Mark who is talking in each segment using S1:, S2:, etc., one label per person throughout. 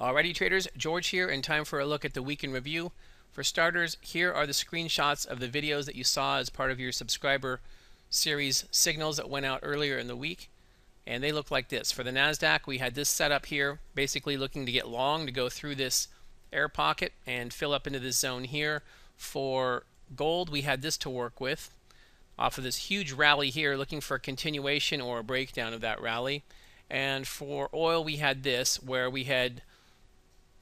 S1: Alrighty traders, George here, and time for a look at the week in review. For starters, here are the screenshots of the videos that you saw as part of your subscriber series signals that went out earlier in the week. And they look like this. For the Nasdaq, we had this set up here, basically looking to get long to go through this air pocket and fill up into this zone here. For gold, we had this to work with off of this huge rally here, looking for a continuation or a breakdown of that rally. And for oil, we had this where we had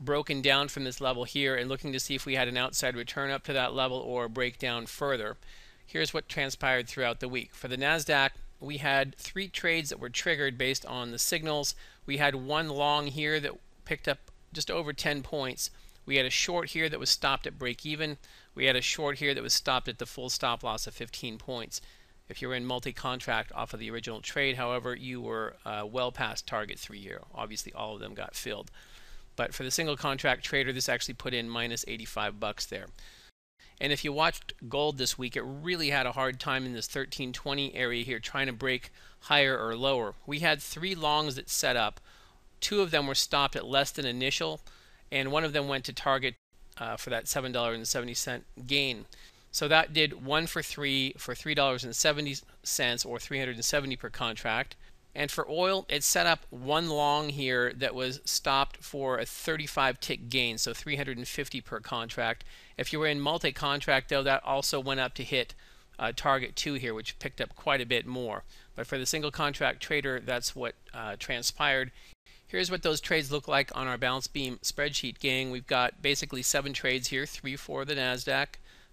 S1: broken down from this level here and looking to see if we had an outside return up to that level or a breakdown further. Here's what transpired throughout the week. For the Nasdaq, we had 3 trades that were triggered based on the signals. We had one long here that picked up just over 10 points. We had a short here that was stopped at break even. We had a short here that was stopped at the full stop loss of 15 points. If you were in multi-contract off of the original trade, however, you were well past target 3 here. Obviously, all of them got filled. But for the single contract trader, this actually put in minus 85 bucks there. And if you watched gold this week, it really had a hard time in this 1320 area here, trying to break higher or lower. We had 3 longs that set up. 2 of them were stopped at less than initial, and one of them went to target for that $7.70 gain. So that did 1 for 3 for $3.70 or 370 per contract. And for oil, it set up one long here that was stopped for a 35 tick gain, so 350 per contract. If you were in multi-contract, though, that also went up to hit target 2 here, which picked up quite a bit more. But for the single contract trader, that's what transpired. Here's what those trades look like on our balance beam spreadsheet, gang. We've got basically 7 trades here, 3 for the Nasdaq,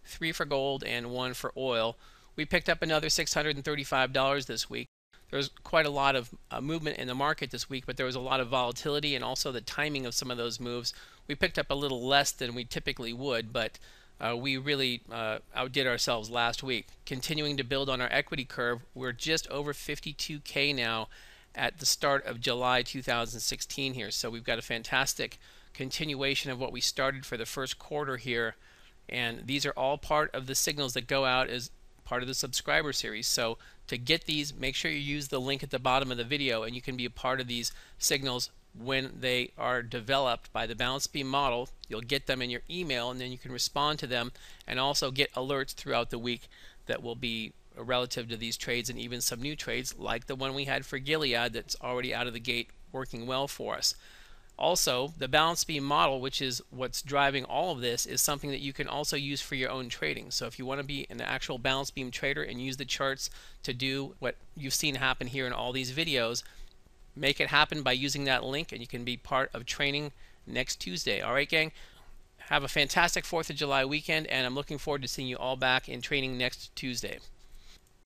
S1: 3 for gold, and 1 for oil. We picked up another $635 this week. There was quite a lot of movement in the market this week, but there was a lot of volatility and also the timing of some of those moves. We picked up a little less than we typically would, but we really outdid ourselves last week. Continuing to build on our equity curve, we're just over 52K now at the start of July 2016 here. So we've got a fantastic continuation of what we started for the first quarter here. And these are all part of the signals that go out as part of the subscriber series. So to get these, make sure you use the link at the bottom of the video, and you can be a part of these signals when they are developed by the balance beam model. You'll get them in your email, and then you can respond to them and also get alerts throughout the week that will be relative to these trades and even some new trades like the one we had for Gilead that's already out of the gate working well for us. Also, the balance beam model, which is what's driving all of this, is something that you can also use for your own trading. So if you want to be an actual balance beam trader and use the charts to do what you've seen happen here in all these videos, make it happen by using that link, and you can be part of training next Tuesday. All right, gang? Have a fantastic 4th of July weekend, and I'm looking forward to seeing you all back in training next Tuesday.